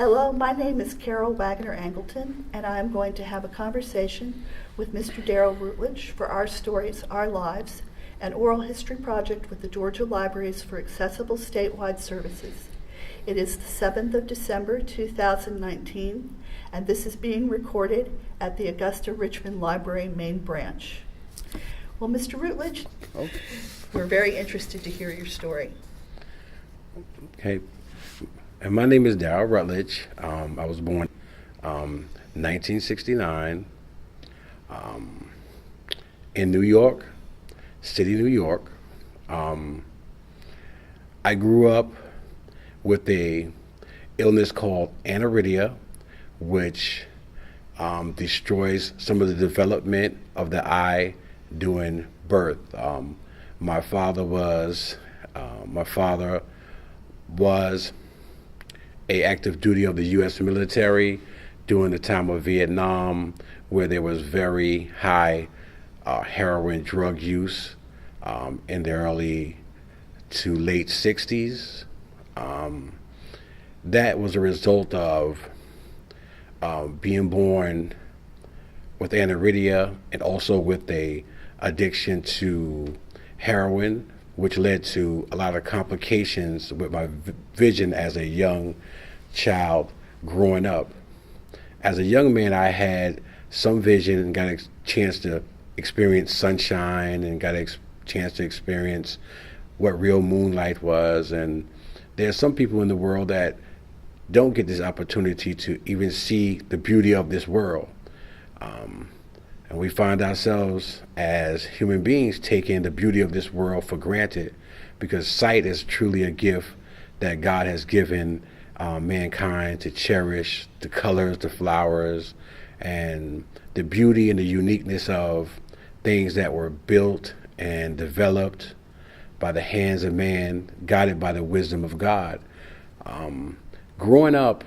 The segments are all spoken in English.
Hello, my name is Carol Waggoner-Angleton, and I am going to have a conversation with Mr. Daryl Rootledge for Our Stories, Our Lives, an oral history project with the Georgia Libraries for Accessible Statewide Services. It is the 7th of December, 2019, and this is being recorded at the Augusta Richmond Library main branch. Well, Mr. Rootledge, we're very interested to hear your story. Okay. And my name is Daryl Rootledge. I was born 1969 in New York, City, New York. I grew up with a illness called aniridia, which destroys some of the development of the eye during birth. My father was a active duty of the U.S. military during the time of Vietnam, where there was very high heroin drug use in the early to late 60s. That was a result of being born with aniridia and also with a addiction to heroin, which led to a lot of complications with my vision as a young child growing up. As a young man, I had some vision and got a chance to experience sunshine and got a chance to experience what real moonlight was. And there's some people in the world that don't get this opportunity to even see the beauty of this world. And we find ourselves as human beings taking the beauty of this world for granted, because sight is truly a gift that God has given mankind to cherish the colors, the flowers, and the beauty and the uniqueness of things that were built and developed by the hands of man, guided by the wisdom of God. Growing up,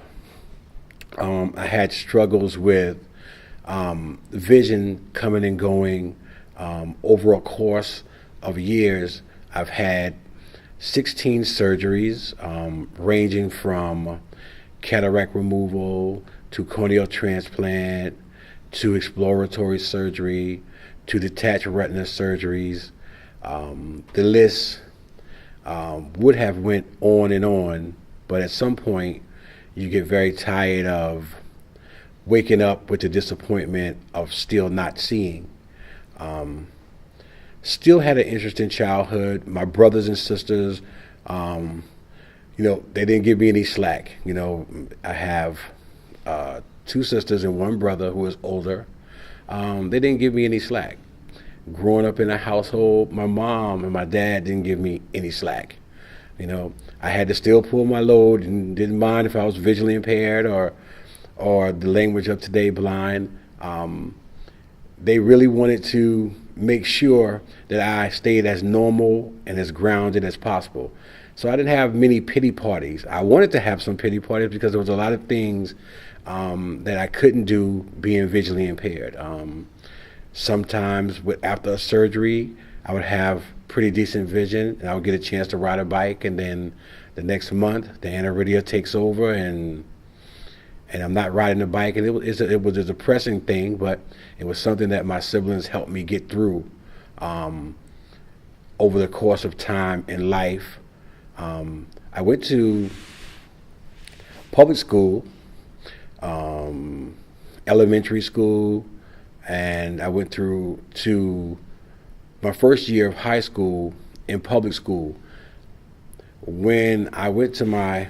I had struggles with vision coming and going. Over a course of years, I've had 16 surgeries, ranging from cataract removal to corneal transplant to exploratory surgery to detached retina surgeries. The list would have went on, but at some point you get very tired of waking up with the disappointment of still not seeing. Still had an interesting childhood. My brothers and sisters, they didn't give me any slack. I have 2 sisters and 1 brother who is older. They didn't give me any slack. Growing up in a household, my mom and my dad didn't give me any slack. I had to still pull my load and didn't mind if I was visually impaired or the language of today, blind. They really wanted to make sure that I stayed as normal and as grounded as possible. So I didn't have many pity parties. I wanted to have some pity parties because there was a lot of things that I couldn't do being visually impaired. Sometimes after a surgery, I would have pretty decent vision and I would get a chance to ride a bike, and then the next month the aniridia takes over and I'm not riding the bike, and it was a depressing thing, but it was something that my siblings helped me get through over the course of time in life. I went to public school, elementary school, and I went through to my first year of high school in public school. When I went to my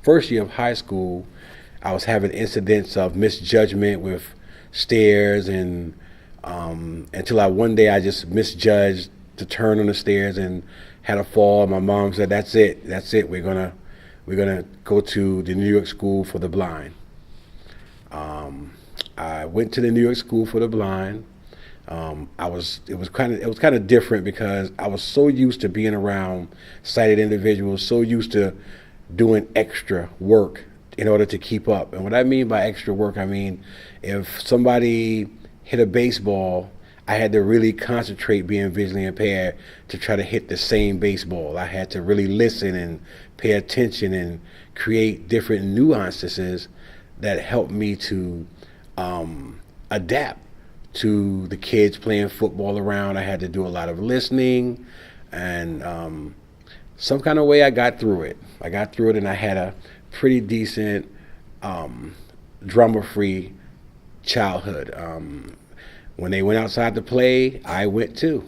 first year of high school, I was having incidents of misjudgment with stairs, and until one day I just misjudged the turn on the stairs and had a fall. My mom said, "That's it. We're gonna go to the New York School for the Blind." I went to the New York School for the Blind. It was kind of different because I was so used to being around sighted individuals, so used to doing extra work in order to keep up. And what I mean by extra work, I mean if somebody hit a baseball, I had to really concentrate being visually impaired to try to hit the same baseball. I had to really listen and pay attention and create different nuances that help me to adapt to the kids playing football around. I had to do a lot of listening, and some kind of way I got through it. And I had a pretty decent drama-free childhood. When they went outside to play, I went too.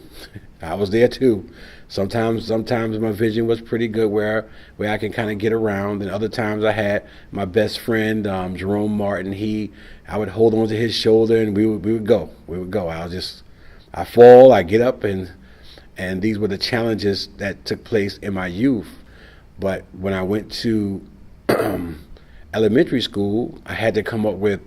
I was there too. Sometimes my vision was pretty good where I can kind of get around, and other times I had my best friend Jerome Martin. I would hold on to his shoulder, and we would go. I fall, I get up, and these were the challenges that took place in my youth. But when I went to elementary school, I had to come up with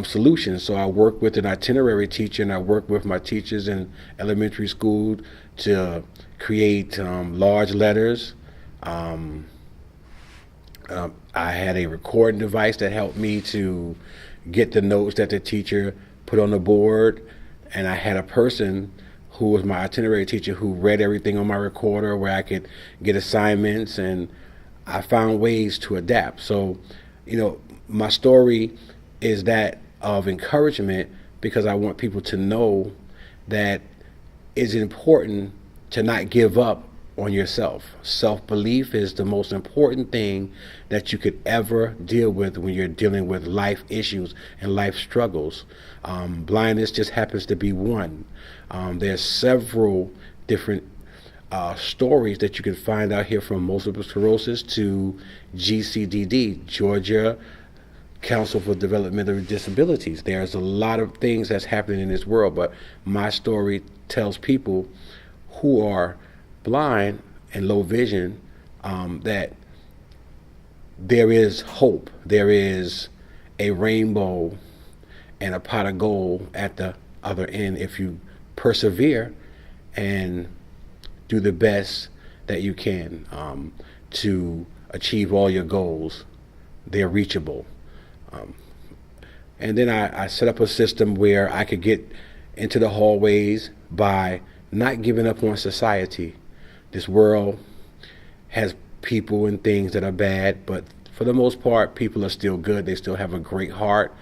solutions. So I worked with an itinerary teacher, and I worked with my teachers in elementary school to create large letters. I had a recording device that helped me to get the notes that the teacher put on the board, and I had a person who was my itinerary teacher who read everything on my recorder where I could get assignments, and I found ways to adapt. So, my story is that of encouragement, because I want people to know that it's important to not give up on yourself. Self-belief is the most important thing that you could ever deal with when you're dealing with life issues and life struggles. Blindness just happens to be one. There's several different stories that you can find out here, from multiple sclerosis to GCDD, Georgia Council for Developmental Disabilities. There's a lot of things that's happening in this world, but my story tells people who are blind and low vision that there is hope. There is a rainbow and a pot of gold at the other end if you persevere and do the best that you can to achieve all your goals. They're reachable. And then I set up a system where I could get into the hallways by not giving up on society. This world has people and things that are bad, but for the most part, people are still good. They still have a great heart.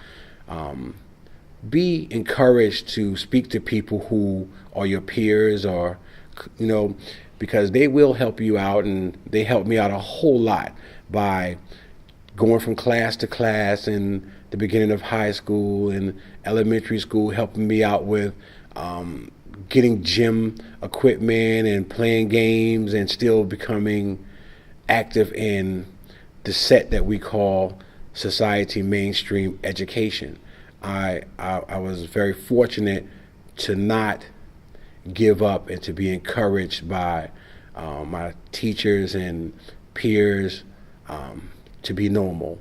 Be encouraged to speak to people who are your peers, or, because they will help you out, and they helped me out a whole lot by going from class to class in the beginning of high school and elementary school, helping me out with getting gym equipment and playing games, and still becoming active in the set that we call society mainstream education. I was very fortunate to not give up and to be encouraged by my teachers and peers to be normal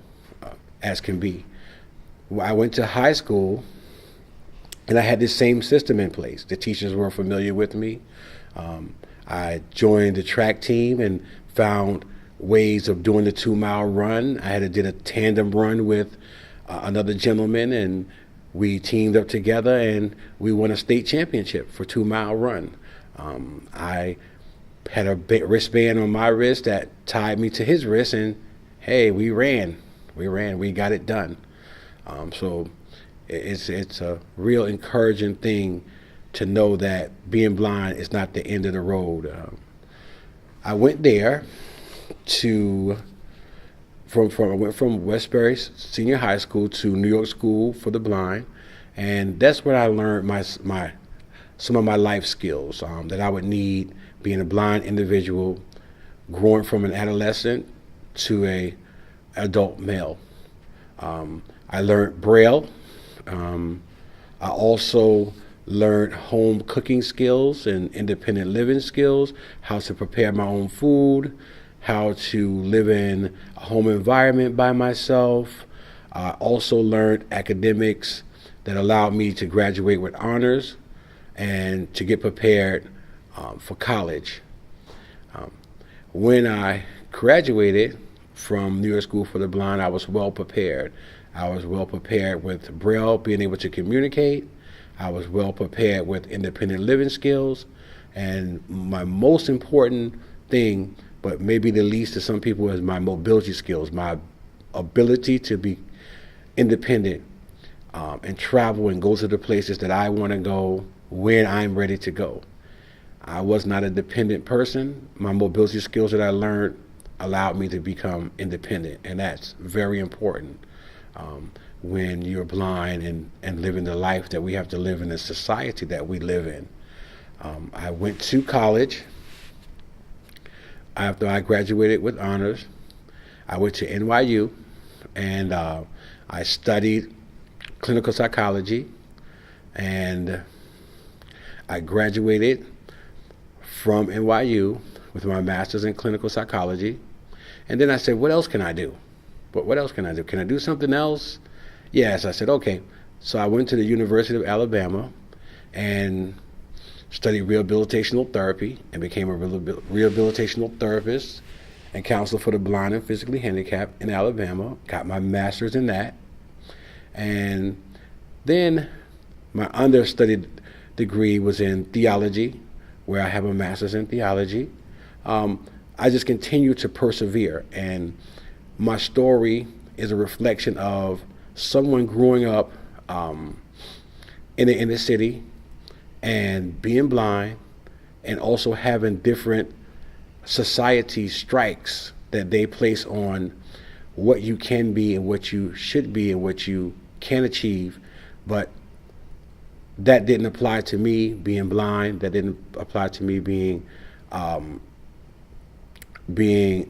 as can be. I went to high school, and I had the same system in place. The teachers were familiar with me. I joined the track team and found ways of doing the 2-mile run. I did a tandem run with another gentleman, and we teamed up together, and we won a state championship for 2-mile run. I had a wristband on my wrist that tied me to his wrist, and hey, we ran, we got it done. So it's a real encouraging thing to know that being blind is not the end of the road. I went there I went from Westbury Senior High School to New York School for the Blind, and that's where I learned some of my life skills that I would need being a blind individual, growing from an adolescent to a adult male. I learned Braille. I also learned home cooking skills and independent living skills, how to prepare my own food, how to live in a home environment by myself. I also learned academics that allowed me to graduate with honors and to get prepared for college. When I graduated from New York School for the Blind, I was well prepared. I was well prepared with Braille, being able to communicate. I was well prepared with independent living skills. And my most important thing but maybe the least to some people is my mobility skills, my ability to be independent and travel and go to the places that I want to go when I'm ready to go. I was not a dependent person. My mobility skills that I learned allowed me to become independent, and that's very important when you're blind and living the life that we have to live in the society that we live in. I went to college. After I graduated with honors, I went to NYU, and I studied clinical psychology, and I graduated from NYU with my master's in clinical psychology. And then I said, what else can I do? But what else can I do? Can I do something else? Yes, I said, okay. So I went to the University of Alabama and studied rehabilitational therapy and became a rehabilitational therapist and counselor for the blind and physically handicapped in Alabama. Got my master's in that. And then my understudied degree was in theology, where I have a master's in theology. I just continue to persevere, and my story is a reflection of someone growing up in the inner city and being blind, and also having different society strikes that they place on what you can be and what you should be and what you can achieve. But that didn't apply to me being blind. That didn't apply to me being in the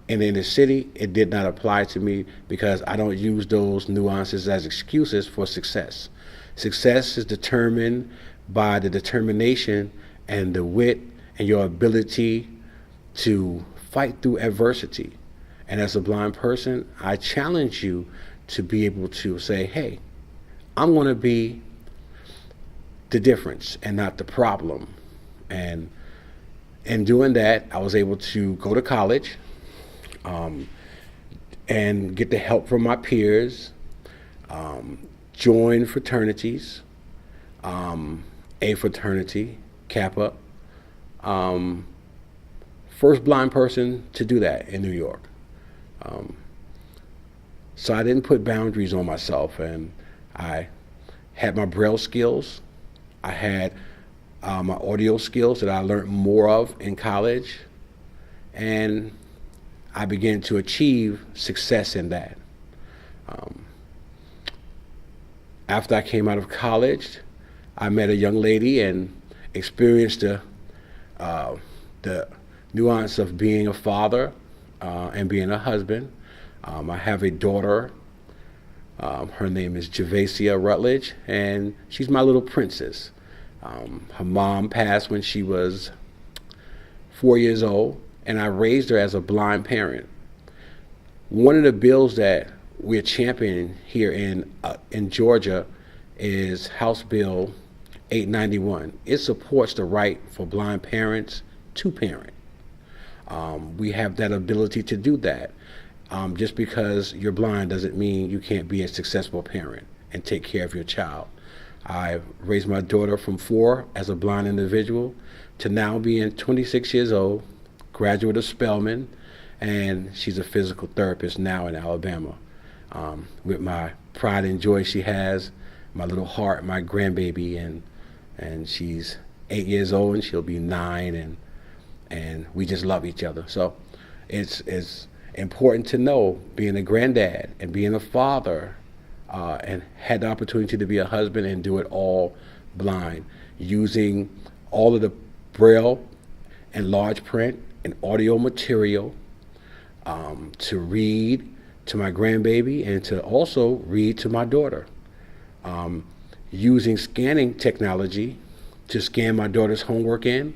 inner city. It did not apply to me because I don't use those nuances as excuses for success. Success is determined by the determination and the wit and your ability to fight through adversity. And as a blind person, I challenge you to be able to say, hey, I'm going to be the difference and not the problem. And in doing that, I was able to go to college and get the help from my peers, join fraternities, a fraternity, Kappa. First blind person to do that in New York. So I didn't put boundaries on myself, and I had my Braille skills. I had my audio skills that I learned more of in college, and I began to achieve success in that. After I came out of college, I met a young lady and experienced the nuance of being a father and being a husband. I have a daughter. Her name is Javacia Rootledge, and she's my little princess. Her mom passed when she was 4 years old, and I raised her as a blind parent. One of the bills that we're championing here in Georgia is House Bill 891. It supports the right for blind parents to parent. We have that ability to do that. Just because you're blind doesn't mean you can't be a successful parent and take care of your child. I raised my daughter from 4 as a blind individual to now being 26 years old, graduate of Spelman, and she's a physical therapist now in Alabama. With my pride and joy she has, my little heart, my grandbaby, and she's 8 years old and she'll be 9, and we just love each other. So it's important to know, being a granddad and being a father, and had the opportunity to be a husband and do it all blind, using all of the Braille and large print and audio material to read to my grandbaby and to also read to my daughter. Using scanning technology to scan my daughter's homework in,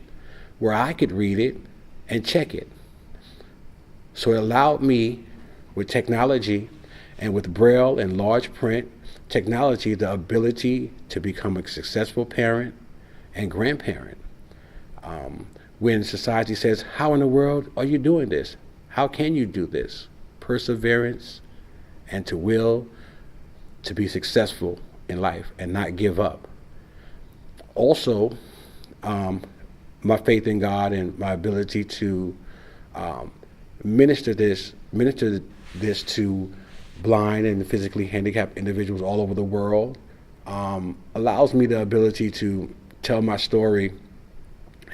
where I could read it and check it. So it allowed me, with technology and with Braille and large print technology, the ability to become a successful parent and grandparent. When society says, how in the world are you doing this? How can you do this? Perseverance and to will to be successful in life and not give up. Also, my faith in God and my ability to minister this to blind and physically handicapped individuals all over the world. Allows me the ability to tell my story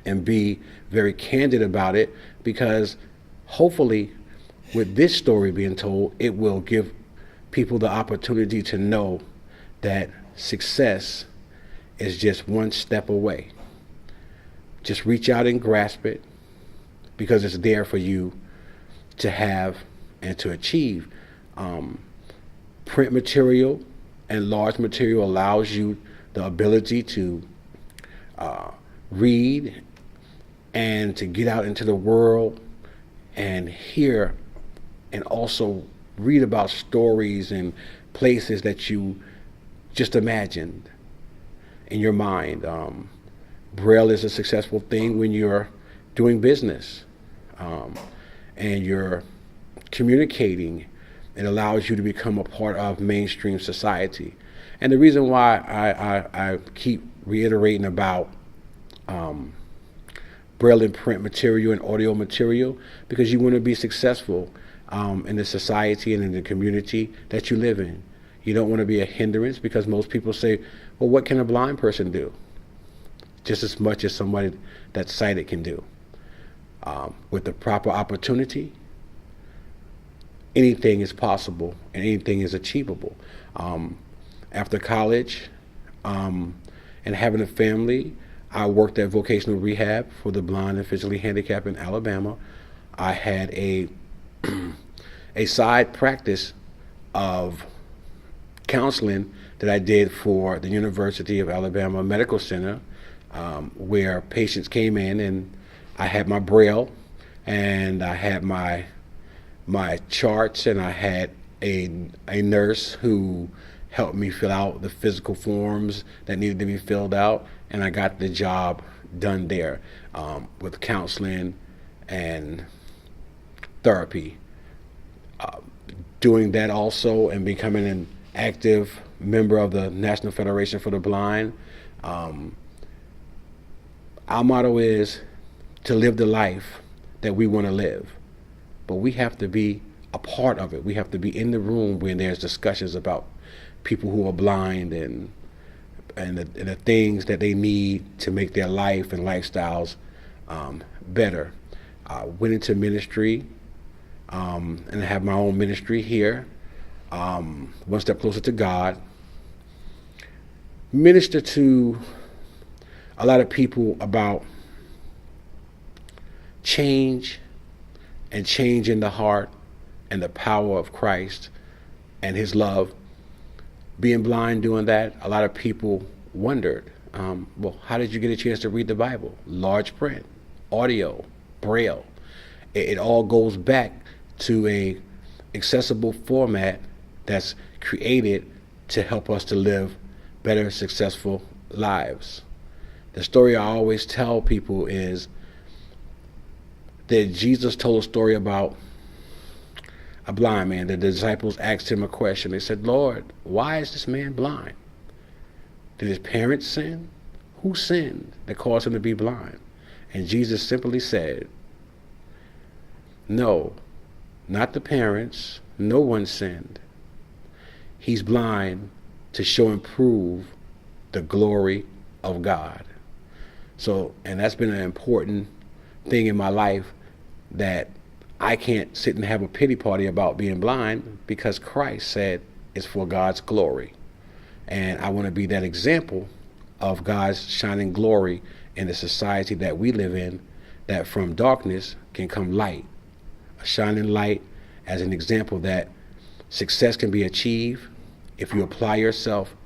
and be very candid about it, because hopefully with this story being told, it will give people the opportunity to know that success is just one step away. Just reach out and grasp it, because it's there for you to have and to achieve. Print material and large material allows you the ability to read and to get out into the world and hear and also read about stories and places that you just imagined in your mind. Braille is a successful thing when you're doing business and you're communicating. It allows you to become a part of mainstream society. And the reason why I keep reiterating about Braille and print material and audio material, because you want to be successful in the society and in the community that you live in. You don't want to be a hindrance, because most people say, well, what can a blind person do? Just as much as somebody that's sighted can do. With the proper opportunity, anything is possible and anything is achievable. After college and having a family, I worked at vocational rehab for the blind and physically handicapped in Alabama. I had a side practice of counseling that I did for the University of Alabama Medical Center, where patients came in and I had my Braille and I had my charts, and I had a nurse who helped me fill out the physical forms that needed to be filled out, and I got the job done there with counseling and therapy. Doing that also and becoming an active member of the National Federation for the Blind. Our motto is to live the life that we want to live. But we have to be a part of it. We have to be in the room when there's discussions about people who are blind and the things that they need to make their life and lifestyles better. I went into ministry and I have my own ministry here, one step closer to God. Minister to a lot of people about change and change in the heart and the power of Christ and his love. Being blind doing that, a lot of people wondered, well, how did you get a chance to read the Bible? Large print, audio, Braille. It all goes back to a accessible format that's created to help us to live better, successful lives. The story I always tell people is that Jesus told a story about a blind man. The disciples asked him a question. They said, Lord, why is this man blind? Did his parents sin? Who sinned that caused him to be blind? And Jesus simply said, no, not the parents. No one sinned. He's blind to show and prove the glory of God. So, and that's been an important thing in my life, that I can't sit and have a pity party about being blind, because Christ said it's for God's glory. And I want to be that example of God's shining glory in the society that we live in, that from darkness can come light. A shining light as an example that success can be achieved if you apply yourself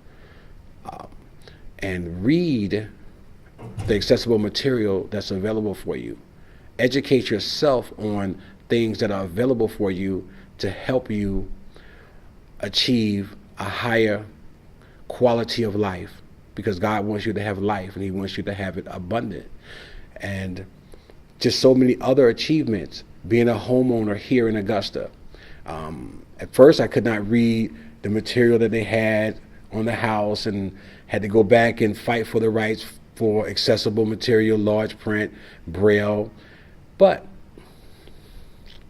and read the accessible material that's available for you. Educate yourself on things that are available for you to help you achieve a higher quality of life, because God wants you to have life and he wants you to have it abundant. And just so many other achievements. Being a homeowner here in Augusta. At first I could not read the material that they had on the house and had to go back and fight for the rights for accessible material, large print, Braille. But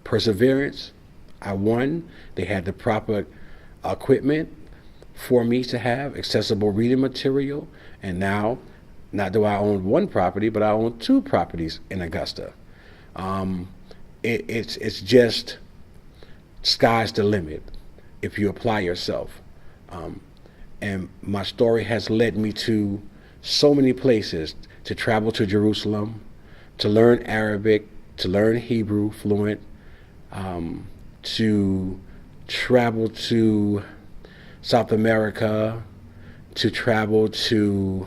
perseverance. I won. They had the proper equipment for me to have, accessible reading material. And now, not do I own one property, but I own 2 properties in Augusta. It's just sky's the limit if you apply yourself. And my story has led me to so many places, to travel to Jerusalem, to learn Arabic, to learn Hebrew fluent, to travel to South America, to travel to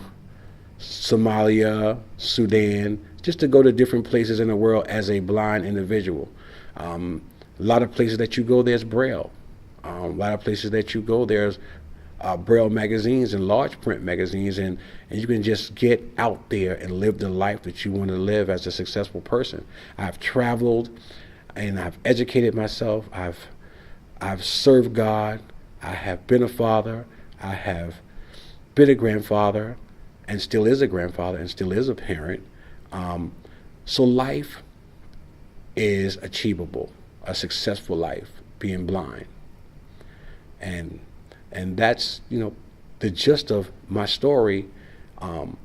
Somalia, Sudan, just to go to different places in the world as a blind individual. A lot of places that you go, there's Braille. A lot of places that you go, there's Braille magazines and large print magazines, and you can just get out there and live the life that you want to live as a successful person. I've traveled and I've educated myself. I've served God. I have been a father. I have been a grandfather, and still is a grandfather, and still is a parent. So life is achievable, a successful life, being blind. And that's, the gist of my story, and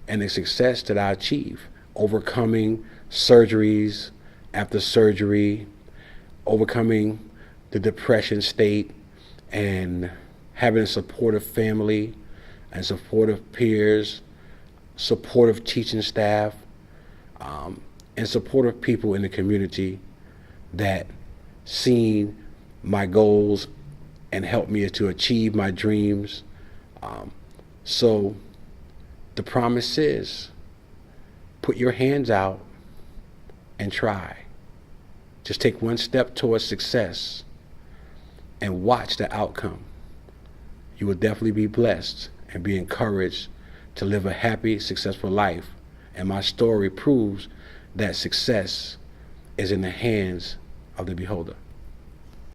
the success that I achieve, overcoming surgeries after surgery, overcoming the depression state, and having a supportive family and supportive peers, supportive teaching staff, and supportive people in the community that seen my goals and helped me to achieve my dreams. So the promise is, put your hands out and try. Just take one step towards success and watch the outcome. You will definitely be blessed and be encouraged to live a happy, successful life. And my story proves that success is in the hands of the beholder.